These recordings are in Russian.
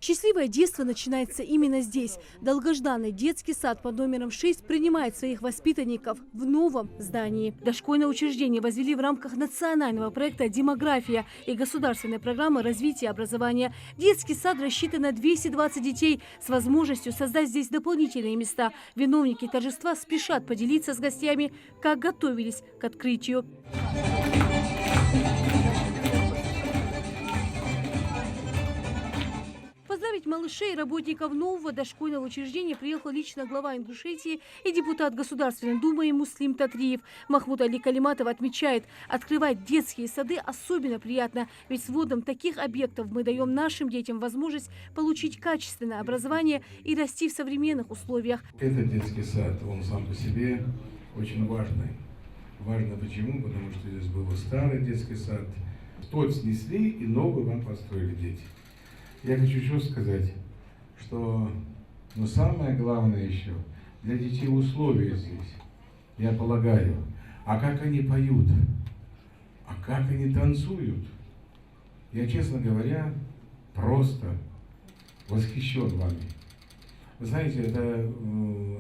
Счастливое детство начинается именно здесь. Долгожданный детский сад под номером 6 принимает своих воспитанников в новом здании. Дошкольное учреждение возвели в рамках национального проекта «Демография» и государственной программы развития образования. Детский сад рассчитан на 220 детей с возможностью создать здесь дополнительные места. Виновники торжества спешат поделиться с гостями, как готовились к открытию. Поздравить малышей и работников нового дошкольного учреждения приехал лично глава Ингушетии и депутат Государственной Думы Муслим Татриев. Махмуд Али Калиматов отмечает, открывать детские сады особенно приятно, ведь с вводом таких объектов мы даем нашим детям возможность получить качественное образование и расти в современных условиях. Этот детский сад, он сам по себе очень важный. Важно почему? Потому что здесь был старый детский сад. Тот снесли и новый вам построили дети. Я хочу еще сказать, что самое главное еще, для детей условия здесь, я полагаю, а как они поют, а как они танцуют. Я, честно говоря, просто восхищен вами. Вы знаете, это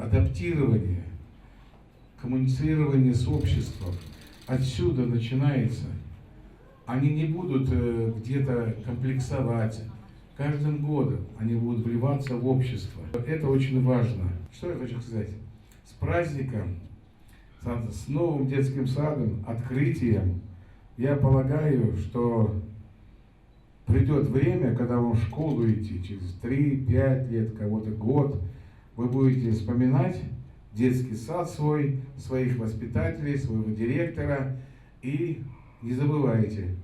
адаптирование, коммуницирование с обществом. Отсюда начинается. Они не будут где-то комплексовать. Каждым годом они будут вливаться в общество. Это очень важно. Что я хочу сказать? С праздником, с новым детским садом, открытием, я полагаю, что придет время, когда вам в школу идти, через 3-5 лет, кого-то год, вы будете вспоминать детский сад свой, своих воспитателей, своего директора. И не забывайте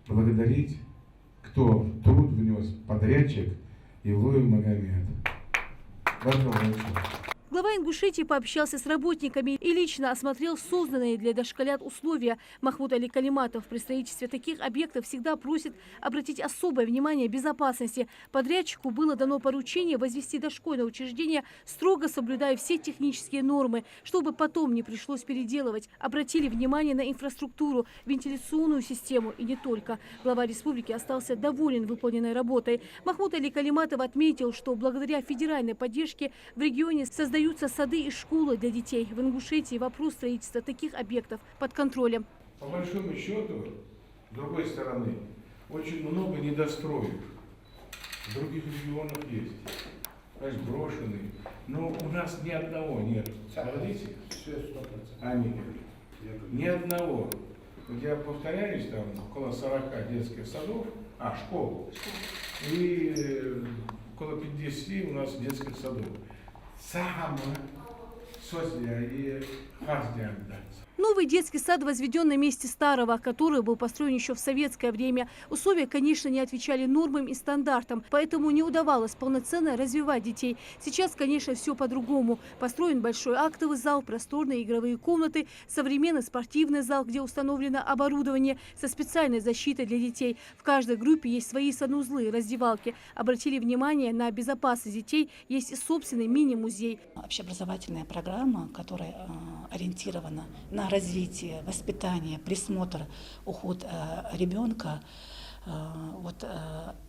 благодарить, кто труд внес, подрядчик Евлоев Магомед. Глава Ингушетии пообщался с работниками и лично осмотрел созданные для дошколят условия. Махмуд Али Калиматов при строительстве таких объектов всегда просит обратить особое внимание безопасности. Подрядчику было дано поручение возвести дошкольное учреждение, строго соблюдая все технические нормы, чтобы потом не пришлось переделывать. Обратили внимание на инфраструктуру, вентиляционную систему и не только. Глава республики остался доволен выполненной работой. Махмуд Али Калиматов отметил, что благодаря федеральной поддержке в регионе создаются сады и школы для детей. В Ингушетии вопрос строительства таких объектов под контролем. По большому счету, с другой стороны, очень много недостроек. В других регионах есть. Конечно, брошенные. Но у нас ни одного нет. Смотрите, все 100%. Они ни одного. Я повторяюсь, там около 40 детских садов, школ. И около 50 у нас детских садов. Новый детский сад возведен на месте старого, который был построен еще в советское время. Условия, конечно, не отвечали нормам и стандартам, поэтому не удавалось полноценно развивать детей. Сейчас, конечно, все по-другому. Построен большой актовый зал, просторные игровые комнаты, современный спортивный зал, где установлено оборудование со специальной защитой для детей. В каждой группе есть свои санузлы, раздевалки. Обратили внимание на безопасность детей, есть и собственный мини-музей. Общеобразовательная программа, которая ориентирована на развитие, воспитание, присмотр, уход ребенка,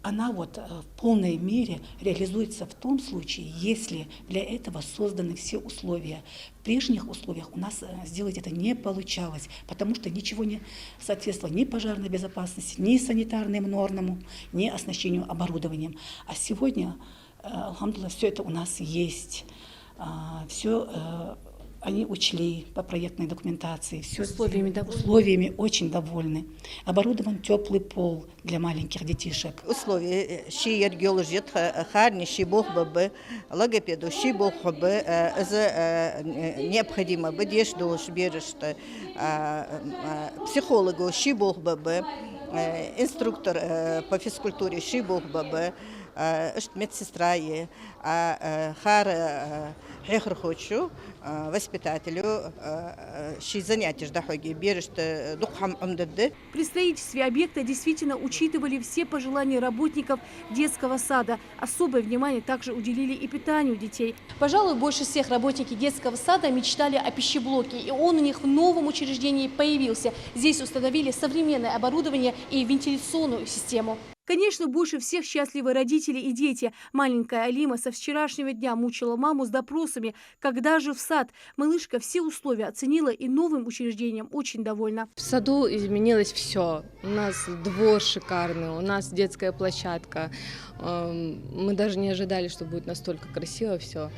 она в полной мере реализуется в том случае, если для этого созданы все условия. В прежних условиях у нас сделать это не получалось, потому что ничего не соответствовало ни пожарной безопасности, ни санитарным нормам, ни оснащению оборудованием. А сегодня, алхамдулилlah, все это у нас есть. Все они учли по проектной документации. Все условиями очень довольны. Оборудован теплый пол для маленьких детишек. Условия шиер геологит харни шибох бабы логопеду шибох бабы необходимо бедежду шберышта психологу шибох бабы инструктор по физкультуре шибох бабы медсестра хар хехр хочу воспитателю ши занятия ждахоги береште духам умдады. При строительстве объекта действительно учитывали все пожелания работников детского сада. Особое внимание также уделили и питанию детей. Пожалуй, больше всех работники детского сада мечтали о пищеблоке, и он у них в новом учреждении появился. Здесь установили современное оборудование и вентиляционную систему. Конечно, больше всех счастливы родители и дети. Маленькая Алима со вчерашнего дня мучила маму с допросами. Когда же в сад? Малышка все условия оценила и новым учреждением очень довольна. В саду изменилось все. У нас двор шикарный, у нас детская площадка. Мы даже не ожидали, что будет настолько красиво все.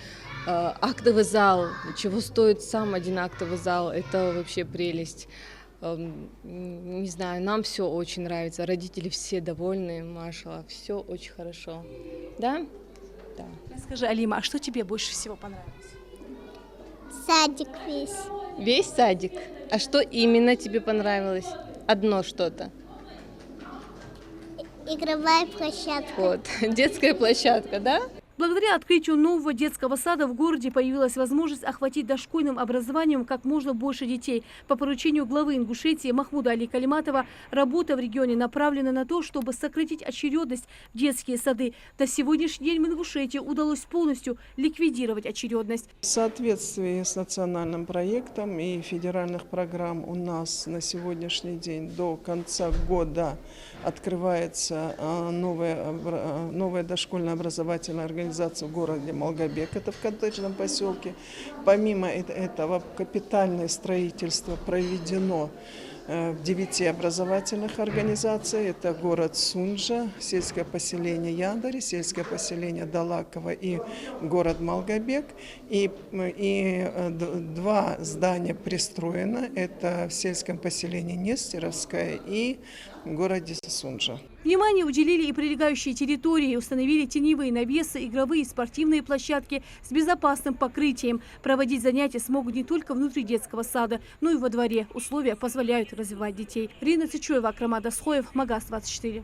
Актовый зал, чего стоит сам один актовый зал, это вообще прелесть. Не знаю, нам все очень нравится, родители все довольны, Маша, все очень хорошо. Да? Да. Скажи, Алима, а что тебе больше всего понравилось? Садик весь. Весь садик? А что именно тебе понравилось? Одно что-то? Игровая площадка. Вот, детская площадка, да? Благодаря открытию нового детского сада в городе появилась возможность охватить дошкольным образованием как можно больше детей. По поручению главы Ингушетии Махмуда Али Калиматова работа в регионе направлена на то, чтобы сократить очередность в детские сады. На сегодняшний день в Ингушетии удалось полностью ликвидировать очередность. В соответствии с национальным проектом и федеральных программ у нас на сегодняшний день до конца года открывается новая дошкольная образовательная организация в городе Малгобек, это в коттеджном поселке. Помимо этого, капитальное строительство проведено в 9 образовательных организациях. Это город Сунжа, сельское поселение Яндари, сельское поселение Далаково и город Малгобек. И 2 здания пристроено. Это в сельском поселении Нестеровское и в городе Сунжа. Внимание уделили и прилегающие территории, установили теневые навесы, игровые и спортивные площадки с безопасным покрытием. Проводить занятия смогут не только внутри детского сада, но и во дворе. Условия позволяют развивать детей. Рина Цичуева, Акрама Дасхоев, Магаз 24.